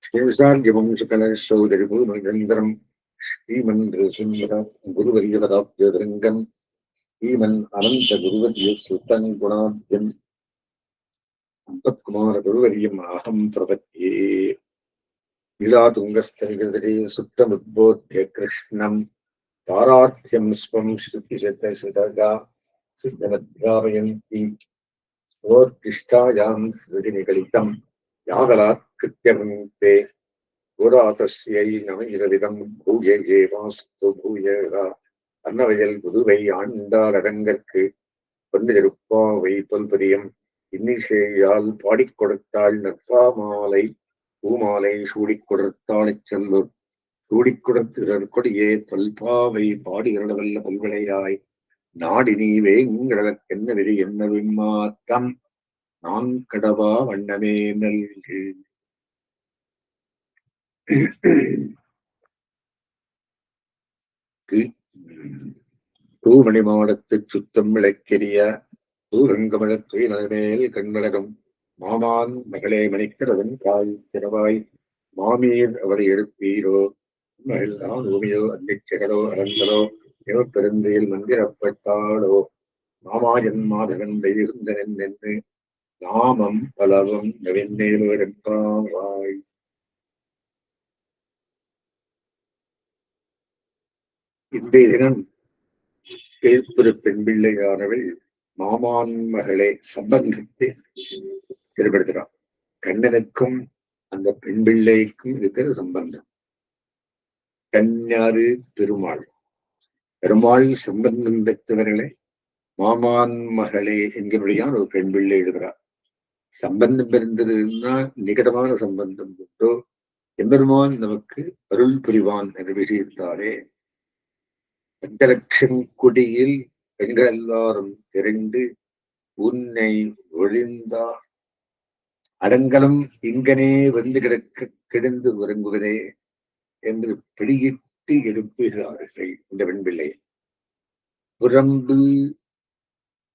शेषार्यवंशकलशौदरिभूमनिरन्तरम् श्रीमन्नृसिंह गुरुवर्यपदाब्जोदरङ्गम् श्रीमन् अनन्तगुरुवर्यसुतम् गुणाब्जम् सम्पत्कुमारगुरुवर्यम् अहम् प्रपद्ये। लीलातुङ्गस्तनिगतरे सुप्तमुद्बोध्य कृष्णम् पारार्थ्यम् स्वम् श्रुतिशतशतगा सिद्धमध्यापयन्ति स्वोत्तिष्ठायाम् सृजनिगलितम् यागलात् कृत्यवन्ते புராதஸ்யை நமையிரவிதம் பூய ஏவாஸ்து பூயக அன்னவயல் புதுவை ஆண்டாள் அரங்கற்கு பொன்னிருப்பாவை தொல்பதியம் இன்னிசையால் பாடிக் கொடுத்தாள் நற்பாமாலை பூமாலை சூடிக் கொடுத்தாளைச் செல்வர் சூடிக் கொடுத்திரர் கொடியே தொல்பாவை பாடியருளவல்ல பல்விளையாய் நாடினி வேங்கடலக்கென்ன விதி என்ன விம்மாத்தம் நான் கடவா வண்ணமே நல்கு. தூமணி மாடத்து சுத்தம் விளக்கெரிய தூரங்கமழத்துறை நலமேல் கண்மலகம் மாமான் மகளே மணிக்கிறவன் காய் திறவாய் மாமீர் அவரை எழுப்பீரோ எல்லாம் ஊமியோ அந்திச்சகலோ அரங்கலோ பெருந்தையில் மந்திரப்பட்டாளோ மாமாயன் மாதவன் இருந்தனன் என்று நாமம் பலவும் நவீனேவாய். இன்றைய தினம் கேட்புற பெண் பிள்ளையானவள் மாமான் மகளை சம்பந்தத்தை ஏற்படுத்துகிறார். கண்ணனுக்கும் அந்த பெண் பிள்ளைக்கும் இருக்கிற சம்பந்தம். கன்யாறு பெருமாள். பெருமாள் சம்பந்தம் பெற்றவர்களை மாமான் மகளே என்கிறபடியான ஒரு பெண் பிள்ளை எழுதுகிறார். சம்பந்தம் பிறந்ததுன்னா நிகடமான சம்பந்தம் உண்டோ எம்பெருமான் நமக்கு அருள் புரிவான் என்ற விஷயத்தாலே பஞ்சலட்சம் குடியில் பெண்கள் எல்லாரும் திரண்டு உன்னை ஒழிந்தா அடங்கலம் இங்கனே வந்து கிடந்து உறங்குவதே என்று பிடியிட்டு எழுப்புகிறார்கள் இந்த பெண்பிள்ளை. புறம்பு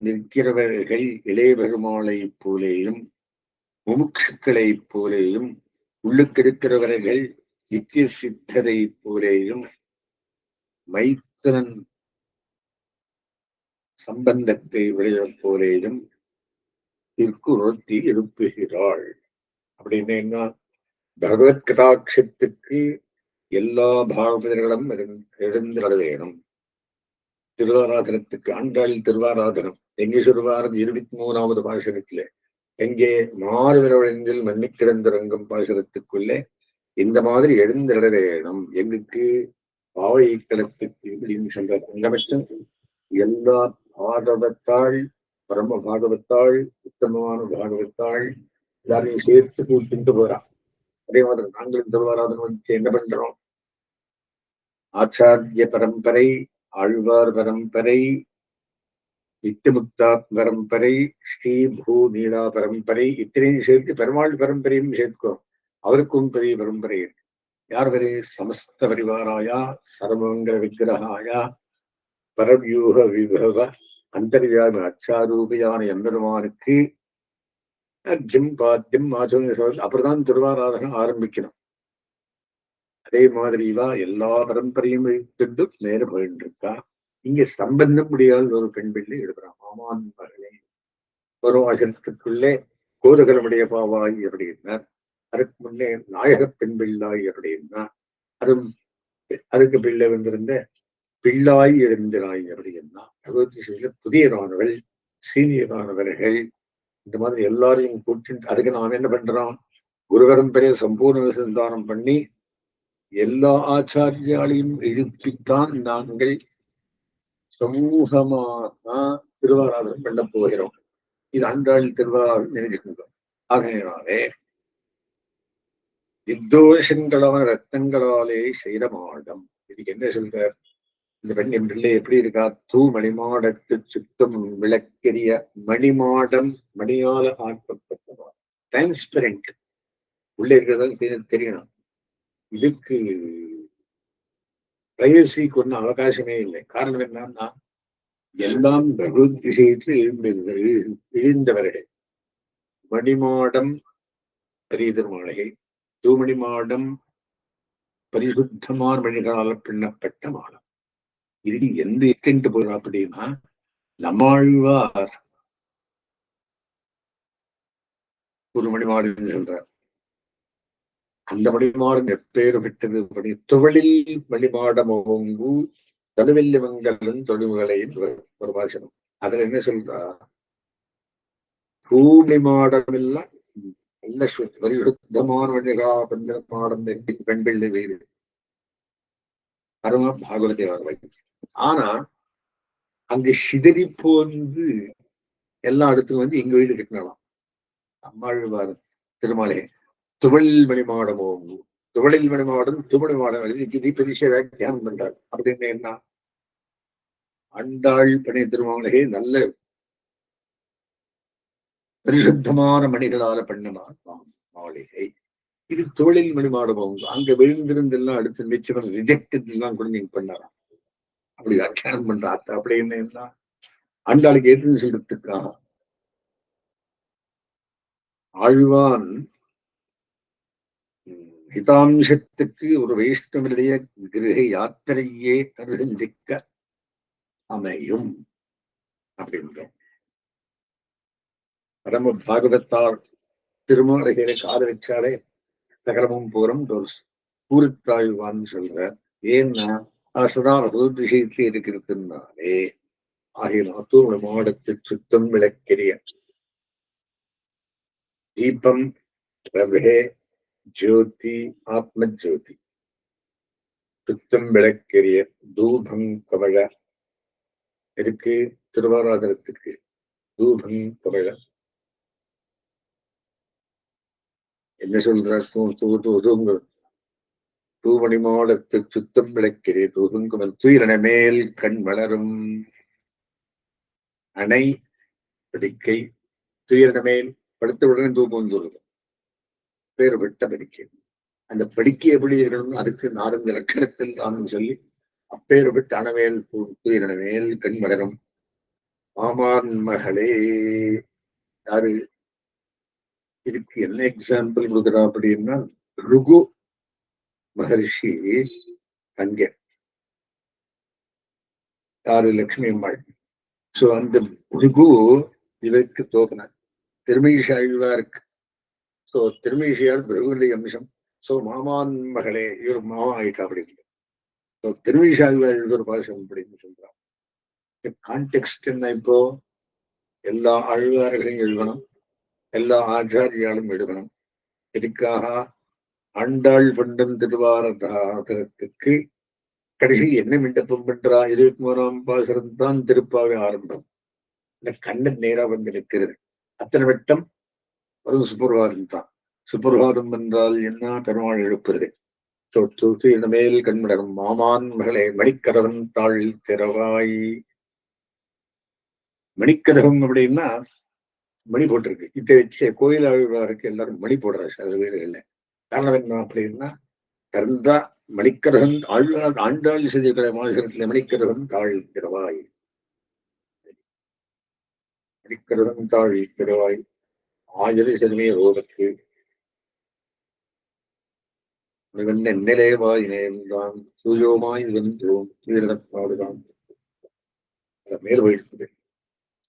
நிற்கிறவர்கள் இளைய பெருமாளை போலேயும் முமுட்சுக்களை போலேயும் உள்ளுக்கெடுக்கிறவர்கள் நித்திய சித்தரை போலேயும் மைத்தனன் சம்பந்தத்தை விளையாட போலேயும் திருக்குறத்தி எழுப்புகிறாள். அப்படின்னு என்ன, பகவத் கடாட்சத்துக்கு எல்லா பாகவதர்களும் எழுந்திரட வேணும். திருவாராதனத்துக்கு ஆண்டாள் திருவாராதனம் எங்கே சொல்வார்? 23வது பாசனத்திலே எங்கே மாறுவிரவழிந்தில் மன்னி கிடந்திறங்கும் பாசனத்துக்குள்ளே இந்த மாதிரி எழுந்திரட வேணும். எங்குக்கு பாவை களத்துக்கு இப்படின்னு சொல்றார். அங்கபட்சம் எல்லா பாகவத்தாள் பரம பாகவத்தாள் உத்தமமான பாகவத்தாள் எல்லாரையும் சேர்த்து கூட்டிட்டு போறான். அதே மாதிரி நாங்களும் திருவாராதனம் வந்து என்ன பண்றோம்? ஆச்சாரிய பரம்பரை, ஆழ்வார் பரம்பரை, நித்தியமுக்தா பரம்பரை, ஸ்ரீ பூ நீலா பரம்பரை, இத்தனையும் சேர்த்து பெருமாள் பரம்பரையும் சேர்க்கிறோம். அவருக்கும் பெரிய பரம்பரை. யார் வரை? சமஸ்த பரிவாராயா சர்வமங்கல விக்கிரகாயா பரவியூக விபவ அந்தர்வியாமி அச்சாரூபியான எம்பெருமானுக்கு அர்ஜும் பாத்தியம் ஆச்சரியம் அப்புறம்தான் திருவாராதனம் ஆரம்பிக்கணும். அதே மாதிரிவா எல்லா பரம்பரையும் எடுத்துட்டு நேர போயிட்டு இருக்கா. இங்க சம்பந்தம் முடியாத ஒரு பெண் பிள்ளை எடுக்கிறான். மாமான் மகளே ஒரு வாசனத்துக்குள்ளே கோதகரமுடைய பாவாய் அப்படின்னார். அதுக்கு முன்னே நாயக பெண் பிள்ளாய் அப்படின்னா அதுக்கு பிள்ளை வந்திருந்த பிள்ளாய் எழுந்திராய் அப்படின்னா பகவத்கீதையில புதியதானவள் சீனியரானவர்கள் இந்த மாதிரி எல்லாரையும் கூட்டிட்டு அதுக்கு நாம் என்ன பண்றோம்? குரு பரம்பரையை சம்பூர்ண சந்தானம் பண்ணி எல்லா ஆச்சாரியாலையும் எழுப்பித்தான் நாங்கள் சமூகமாக திருவாராதனம் பண்ண போகிறோம். இது ஆண்டாள் திருவாராதனம் நினைச்சுக்கின்றோம். ஆகையினாலே நிர்தோஷங்களான ரத்தங்களாலே செய்த மாடம். இதுக்கு என்ன சொல்ற? இந்த பெண் என் பிள்ளை எப்படி இருக்கா? தூமணிமாடத்து சுத்தம் விளக்கெரிய மணிமாடம், மணியால ஆக்கப்பட்டதா, டிரான்ஸ்பரண்ட், உள்ளே இருக்கிறதா தெரியணும். இதுக்கு பிரைவசிக்கு ஒன்றும் அவகாசமே இல்லை. காரணம் என்னன்னா எல்லாம் பகவத் விஷயத்தில் எழுந்தவர்கள். மணிமாடம் பெரிய திருமாளிகை தூமணி மாடம் பரிசுத்தமான மணிகளால் பின்னப்பட்ட மாடம். இது எந்த எக்கெண்டு போறா அப்படின்னா நம்மாழ்வார் ஒரு மணிமாடு சொல்றார். அந்த மணிமாடம் எப்பேறு பெற்றது படி துவளில் மணிமாடமோங்கு தடுவெல்லி மங்கலன் தொழுவுகளையும் ஒரு பாசனம். அதுல என்ன சொல்றா, பூமி மாடம் எல்லாம் நல்ல பரிசுத்தமான மணிகா பஞ்ச மாடம் பெண்பிள்ளை வேறு பரம பாகவதே வரவை. ஆனா அங்கு சிதறி போந்து எல்லா இடத்துக்கும் வந்து எங்க வீடு கட்டினாலாம். அம்மாழ்வார் திருமாலே துவளில் மணிமாடமோ துவளில் மணிமாடம் துமணி மாடம் இது பெரிய வியாக்கியானம் பண்றார். அப்படின்னு என்ன, அண்டாள் பணி திருமாலே நல்ல பரிசுத்தமான மணிகளால பண்ண மாளிகை. இது துவளில் மணிமாடமோ அங்க விழுந்திருந்தெல்லாம் அடுத்து மிச்சம் ரிஜெக்டட் எல்லாம் கூட நீங்க பண்ணலாம். அப்படி வியாக்கியானம் பண்றா. அப்படி என்ன அண்டாளுக்கு எதுன்னு சொல்றதுக்காக ஆழ்வான் ஹிதாம்சத்துக்கு ஒரு வைஷ்ணவனுடைய கிரக யாத்திரையே அனுசந்திக்க அமையும் அப்படின்ற பரம பாகவத்தார் திருமாலைகளை கால வச்சாலே சகலமும் பூரம் பூரித்தாழ்வான்னு சொல்ற. ஏன்னா சதா பகவத் விஷயத்துல இருக்கிறதுனாலே ஆகிய தூம மாடத்து சுத்தம் விளக்கிறிய தீபம் ரவே ஜோதி ஆத்ம ஜோதி சுத்தம் விளக்கெரிய தூபம் கமழ இருக்கு. திருவாராதனத்துக்கு தூபம் கமழ என்ன சொல்ற, தூமணி மாடத்து சுத்தம் விளக்கிறே தூகுங்கமல் துயிரண மேல் கண் வளரும் அணை படிக்கை துயிரண மேல் படுத்தவுடனே தூக்கம் சொல்லுது பேர் விட்ட படிக்கை. அந்த படிக்கை எப்படி இருக்கணும், அதுக்கு 4 லட்சணத்தில் தான் சொல்லி அப்பேர் விட்டு அணவேல் துயிரண மேல் கண் வளரும் மாமான் மகளே. யாரு இதுக்கு என்ன எக்ஸாம்பிள் கொடுக்குறா அப்படின்னா, ருகு மகர்ஷி அங்கே யாரு லட்சுமி அம்மாள். சோ அந்த ருகு இவருக்கு தோக்கினார் திருமீஷாழ்வாருக்கு. சோ திருமீஷியால் பிருகுடைய அம்சம். சோ மாமான் மகளே இவர் மாமா ஆயிட்டா அப்படின்னு திருமீஷாழ்வார் ஒரு பாசம் அப்படின்னு சொல்றான். கான்டெக்ஸ்ட் என்ன, இப்போ எல்லா ஆழ்வார்களையும் எழுதணும், எல்லா ஆச்சாரியாலும் எழுதணும். இதுக்காக ஆண்டாள் பண்டம் திருவாரதாரத்துக்கு கடைசி என்ன விண்ணப்பம் பண்றா, 23ஆம் பாசுரம் தான் திருப்பாவை ஆரம்பம். கண்ணன் நேரா வந்து நிற்கிறது. அத்தனை வட்டம் வரும் சுப்பிரபாதம் தான். சுப்பிரபாதம் என்றால் என்ன, பெருமாள் எழுப்புறது. மேல் கண்மடரும் மாமான் மகளே மணிக்கதவன் தாழ் திறவாய். மணிக்கதகம் அப்படின்னா மணி போட்டிருக்கு. இதை வச்சு கோயில் ஆழ்வாருக்கு எல்லாரும் மணி போடுறாரு சில வீடுகள்ல. காரணம் என்ன அப்படின்னா, கருந்தா மணிக்கதகன் ஆழ்வார் ஆண்டாள் செய்திருக்கிற மாசத்துல மணிக்கதகன் தாழ் திறவாய், மணிக்கதகன் தாழ் திறவாய் ஆயிரம் செல்மே ரோகத்து நெல்லே வாய் நேர்ந்தான் சூயோமாய் வென்றோம் பாடுதான் மேல் போயிருக்குது.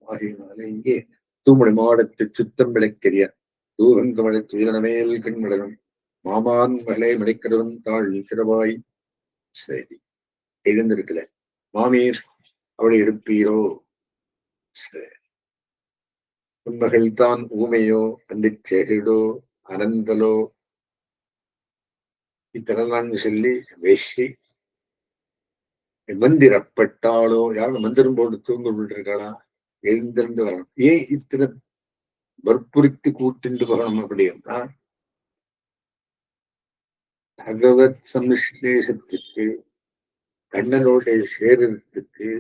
ஆகியனால இங்கே தூமணி மாடத்து சுத்தம் விளக்கெரிய தூகங்கமலை துயிலனமேல் கண்மடலும் மாமான் மகளே மணிக்கடவன் தாழ் சிறவாய். சரி, எழுந்திருக்கல மாமீர் அவளை எடுப்பீரோ. உன்மகள் தான் ஊமையோ அந்த சேகடோ அனந்தலோ இத்தனெல்லாம் சொல்லி வேஷி மந்திரப்பட்டாளோ. யாரும் மந்திரம் போட்டு தூங்க விட்டுருக்காளா, எழுந்திருந்து வரணும். ஏன் இத்தனை வற்புறுத்தி கூட்டிண்டு வரணும் அப்படின்னா, பகவத் சம்ஸ்லேஷத்துக்கு கண்ணனோடைய சேரத்துக்கு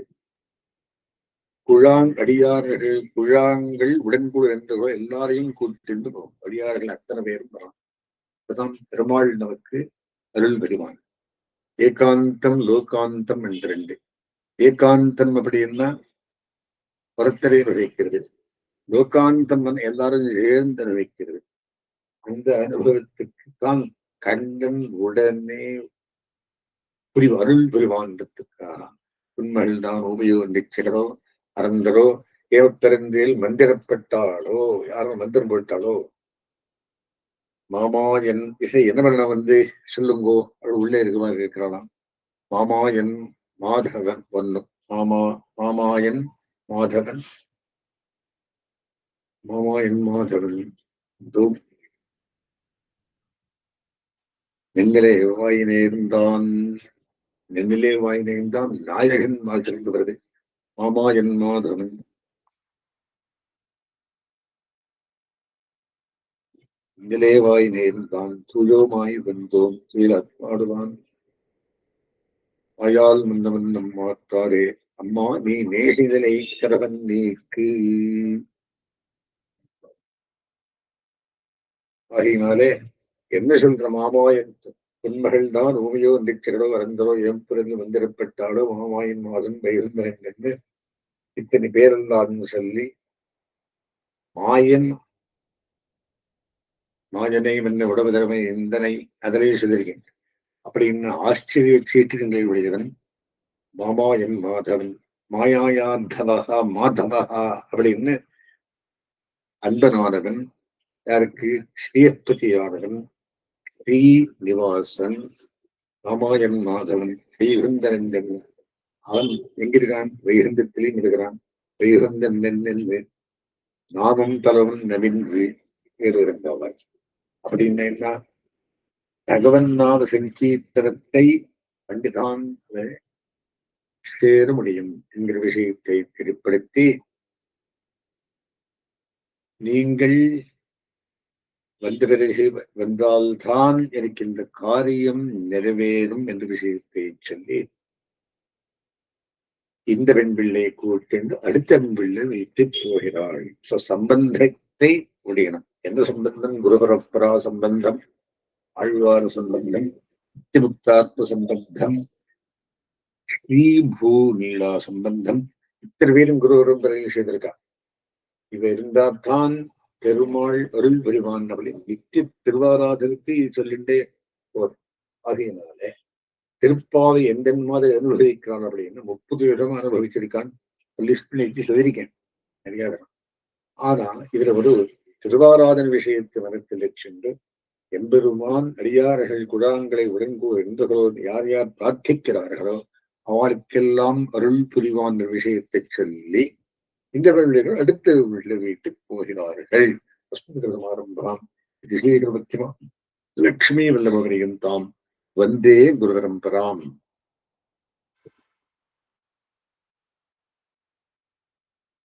அடியார்கள் குழாங்கள் உடன்கூட இருந்தவோ எல்லாரையும் கூட்டிட்டு போகும். அடியார்கள் அத்தனை பேரும் வரும். அதுதான் பெருமாள் நமக்கு அருள் பெருமாள். ஏகாந்தம் லோகாந்தம் என்று 2. ஏகாந்தம் அப்படின்னா புறத்தரை வைக்கிறது, லோகாந்தம் எல்லாரும் சேர்ந்து வைக்கிறது. அந்த அனுபவத்துக்கு தான் கண்ணன் உடனே அருள் புரிவான்றதுக்காக உண்மைகள் தான் உமையோ நிச்சயரோ அறந்தரோ ஏவப்பிறந்தில் மந்திரப்பட்டாளோ யாரும் மந்திரம் போட்டாளோ மாமா என் இசை என்ன பண்ண சொல்லுங்கோ அவள் உள்ளே இருக்குமா இருக்கிறாளாம். மாமாயன் மாதவன் ஒன்னும் மாமாயன் மாதவன் மாதவன் நெங்கிலே வாயினேர்ந்தான் நெஞ்சிலே வாயினேர்ந்தான் நாயகன் சொல்லிட்டு வருது. மாமாயன் மாதவன் நெஞ்சிலே வாய் நேர்ந்தான் துயோமாய் வந்தோம் பாடுவான் ஆயால் மன்னவன் மாற்றாரே அம்மா நீ நேசிதனை கரவன் நீக்கு. ஆகினாலே என்ன சொல்ற மாமாயன் உண்மகள் தான் ஊமையோ நிச்சரோ அறந்தரோ எம்பிறந்து வந்திரப்பட்டாலோ மாமாயின் மாதன் வைகுந்தரன் என்று இத்தனை பேரல்லான்னு சொல்லி மாயனை மன்ன உடவுதரமை இந்தனை அதிலே சொல்லியிருக்கேன். அப்படின்னு ஆச்சரிய சீட்டுகளை உடையவன் மாமாயன் மாதவன் மாயாயார்த்தவகா மாதவகா அப்படின்னு அன்பனானவன். யாருக்கு? ஸ்ரீயப்பதியானவன் ஸ்ரீநிவாசன் ராமாயன் மாதவன் வைகுந்தன். அவன் எங்கிருக்கான்? வைகுந்தத்திலையும் இருக்கிறான். வைகுந்தன் என்று நாமும் பலவும் நவின்று வேறுகிறார். அப்படின்னு என்ன? பகவன் நாம சங்கீர்த்தனத்தை கண்டுதான் சேர முடியும் என்கிற விஷயத்தை திருப்படுத்தி நீங்கள் வந்த பிறகு வந்தால்தான் எனக்கு இந்த காரியம் நிறைவேறும் என்ற விஷயத்தை சொல்லி இந்த பெண் பிள்ளை கூட்டு அடுத்த பெண் பிள்ளை வைத்து போகிறாள். சம்பந்தத்தை உடையணும். எந்த சம்பந்தம்? குருபரப்பரா சம்பந்தம், ஆழ்வார சம்பந்தம், முக்தாத்ம சம்பந்தம், ஸ்ரீபூநீலா சம்பந்தம். இத்தனை பேரும் குருபரம்பரையில் செய்திருக்கா. இவ இருந்தால்தான் பெருமாள் அருள் புரிவான் அப்படின்னு நித்திய திருவாராதனத்தை சொல்லிட்டே போறோம். ஆகையினால திருப்பாவை எந்த மாதிரி அனுபவிக்கிறான் அப்படின்னு 30 இடம் அனுபவிச்சிருக்கான். லிஸ்ட் பண்ணி சொல்லியிருக்கேன் நிறைய. ஆனா இதுல ஒரு திருவாராதன விஷயத்தை மனத்தில் சென்று எம்பெருமான் அடியார்கள் குழாங்களை உடன்கூ எந்தகளோ யார் யார் பிரார்த்திக்கிறார்களோ அவருக்கெல்லாம் அருள் புரிவான் விஷயத்தை சொல்லி இந்த பிள்ளைகள் அடுத்த வீட்டு போகிறார்கள். ஆரம்பம் திசைகிரமத்தியமா லக்ஷ்மி வல்லபவரையும் தாம் வந்தே குரு பரம்பராம்